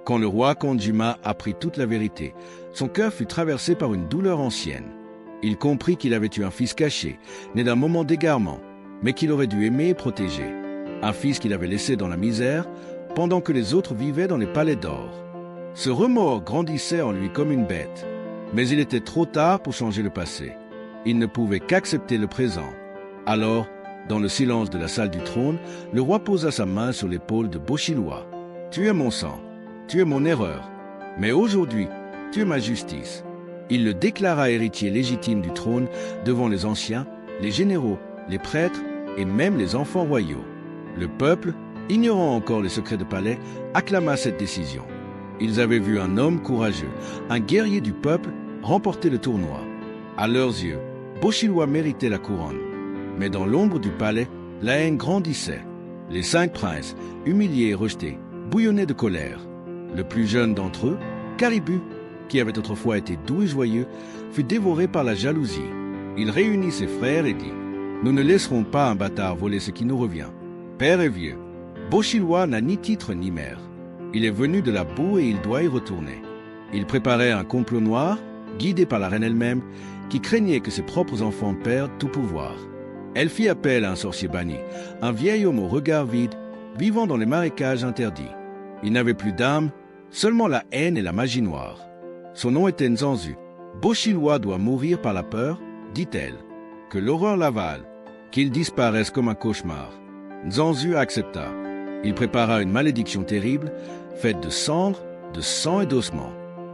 Quand le roi Kanjuma apprit toute la vérité, son cœur fut traversé par une douleur ancienne. Il comprit qu'il avait eu un fils caché, né d'un moment d'égarement, mais qu'il aurait dû aimer et protéger. Un fils qu'il avait laissé dans la misère, pendant que les autres vivaient dans les palais d'or. Ce remords grandissait en lui comme une bête, mais il était trop tard pour changer le passé. Il ne pouvait qu'accepter le présent. Alors, dans le silence de la salle du trône, le roi posa sa main sur l'épaule de Boshiloa. « Tu es mon sang, tu es mon erreur, mais aujourd'hui, tu es ma justice. » Il le déclara héritier légitime du trône devant les anciens, les généraux, les prêtres et même les enfants royaux. Le peuple, ignorant encore les secrets de palais, acclama cette décision. Ils avaient vu un homme courageux, un guerrier du peuple, remporter le tournoi. À leurs yeux, Boshiloa méritait la couronne. Mais dans l'ombre du palais, la haine grandissait. Les 5 princes, humiliés et rejetés, bouillonnaient de colère. Le plus jeune d'entre eux, Caribou, qui avait autrefois été doux et joyeux, fut dévoré par la jalousie. Il réunit ses frères et dit « Nous ne laisserons pas un bâtard voler ce qui nous revient. Père est vieux. Boshiloa n'a ni titre ni mère. Il est venu de la boue et il doit y retourner. » Il préparait un complot noir, guidé par la reine elle-même, qui craignait que ses propres enfants perdent tout pouvoir. Elle fit appel à un sorcier banni, un vieil homme au regard vide, vivant dans les marécages interdits. Il n'avait plus d'âme, seulement la haine et la magie noire. Son nom était Nzanzu. Boshiloa doit mourir par la peur, dit-elle, que l'horreur l'avale, qu'il disparaisse comme un cauchemar. Nzanzu accepta. Il prépara une malédiction terrible, faite de cendres, de sang et d'ossements.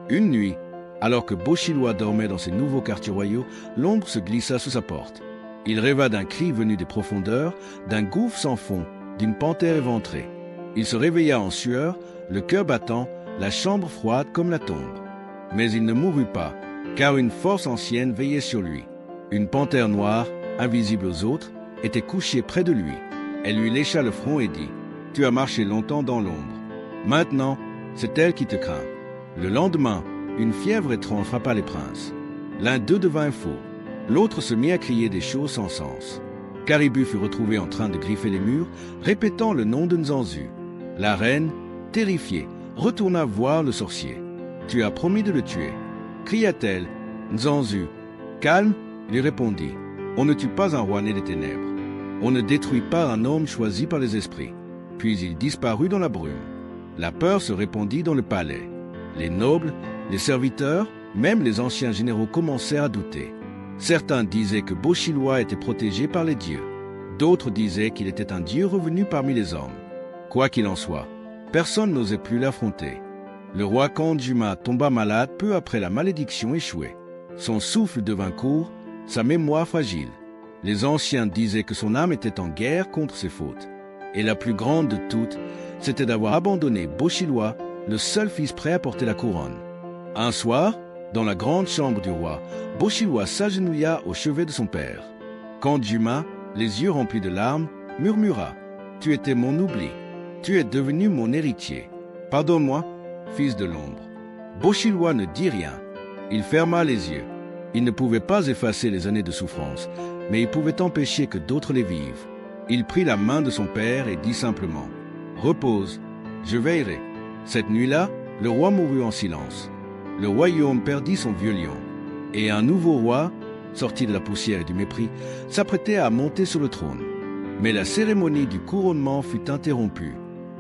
Une nuit, alors que Boshiloa dormait dans ses nouveaux quartiers royaux, l'ombre se glissa sous sa porte. Il rêva d'un cri venu des profondeurs, d'un gouffre sans fond, d'une panthère éventrée. Il se réveilla en sueur, le cœur battant, la chambre froide comme la tombe. Mais il ne mourut pas, car une force ancienne veillait sur lui. Une panthère noire, invisible aux autres, était couchée près de lui. Elle lui lécha le front et dit « Tu as marché longtemps dans l'ombre. Maintenant, c'est elle qui te craint. » Le lendemain, une fièvre étrange frappa les princes. L'un d'eux devint fou. L'autre se mit à crier des choses sans sens. Caribou fut retrouvé en train de griffer les murs, répétant le nom de Nzanzu. La reine, terrifiée, retourna voir le sorcier. « Tu as promis de le tuer. » cria-t-elle. Nzanzu, calme, lui répondit. « On ne tue pas un roi né des ténèbres. On ne détruit pas un homme choisi par les esprits. » Puis il disparut dans la brume. La peur se répandit dans le palais. Les nobles, les serviteurs, même les anciens généraux commencèrent à douter. Certains disaient que Boshiloa était protégé par les dieux. D'autres disaient qu'il était un dieu revenu parmi les hommes. Quoi qu'il en soit, personne n'osait plus l'affronter. Le roi Kanjuma tomba malade peu après la malédiction échouée. Son souffle devint court, sa mémoire fragile. Les anciens disaient que son âme était en guerre contre ses fautes. Et la plus grande de toutes, c'était d'avoir abandonné Boshiloa, le seul fils prêt à porter la couronne. Un soir, dans la grande chambre du roi, Boshiloa s'agenouilla au chevet de son père. Kanjuma, les yeux remplis de larmes, murmura « Tu étais mon oubli. Tu es devenu mon héritier. Pardonne-moi, fils de l'ombre. » Boshiloa ne dit rien. Il ferma les yeux. Il ne pouvait pas effacer les années de souffrance, mais il pouvait empêcher que d'autres les vivent. Il prit la main de son père et dit simplement « Repose, je veillerai. » Cette nuit-là, le roi mourut en silence. Le royaume perdit son vieux lion. Et un nouveau roi, sorti de la poussière et du mépris, s'apprêtait à monter sur le trône. Mais la cérémonie du couronnement fut interrompue.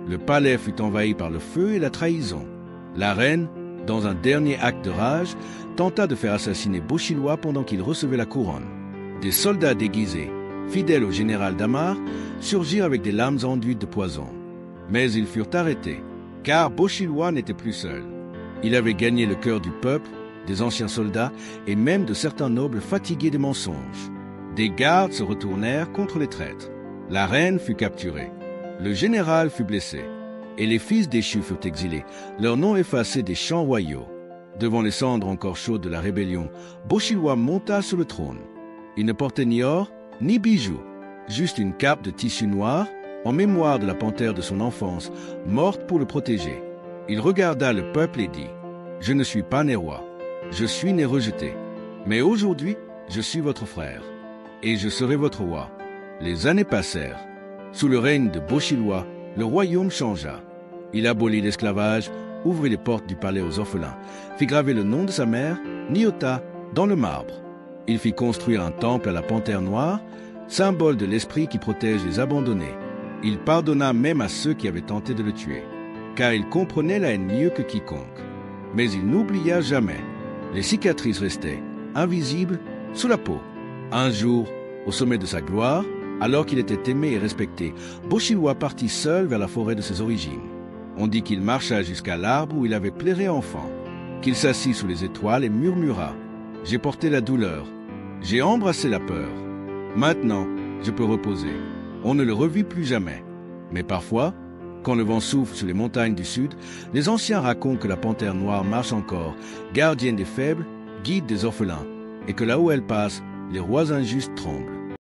Le palais fut envahi par le feu et la trahison. La reine, dans un dernier acte de rage, tenta de faire assassiner Boshiloa pendant qu'il recevait la couronne. Des soldats déguisés, fidèles au général Damar, surgirent avec des lames enduites de poison. Mais ils furent arrêtés, car Boshiloa n'était plus seul. Il avait gagné le cœur du peuple, des anciens soldats et même de certains nobles fatigués des mensonges. Des gardes se retournèrent contre les traîtres. La reine fut capturée. Le général fut blessé. Et les fils déchus furent exilés, leurs noms effacés des champs royaux. Devant les cendres encore chaudes de la rébellion, Boshiloa monta sur le trône. Il ne portait ni or, ni bijoux, juste une cape de tissu noir, en mémoire de la panthère de son enfance, morte pour le protéger. Il regarda le peuple et dit « Je ne suis pas né roi, je suis né rejeté. Mais aujourd'hui, je suis votre frère, et je serai votre roi. » Les années passèrent. Sous le règne de Boshiloa, le royaume changea. Il abolit l'esclavage, ouvrit les portes du palais aux orphelins, fit graver le nom de sa mère, Nyota, dans le marbre. Il fit construire un temple à la panthère noire, symbole de l'esprit qui protège les abandonnés. Il pardonna même à ceux qui avaient tenté de le tuer, car il comprenait la haine mieux que quiconque. Mais il n'oublia jamais. Les cicatrices restaient, invisibles, sous la peau. Un jour, au sommet de sa gloire, alors qu'il était aimé et respecté, Boshiwa partit seul vers la forêt de ses origines. On dit qu'il marcha jusqu'à l'arbre où il avait plairé enfant, qu'il s'assit sous les étoiles et murmura « J'ai porté la douleur, j'ai embrassé la peur. Maintenant, je peux reposer. » On ne le revit plus jamais. Mais parfois, quand le vent souffle sur les montagnes du sud, les anciens racontent que la panthère noire marche encore, gardienne des faibles, guide des orphelins, et que là où elle passe, les rois injustes tremblent.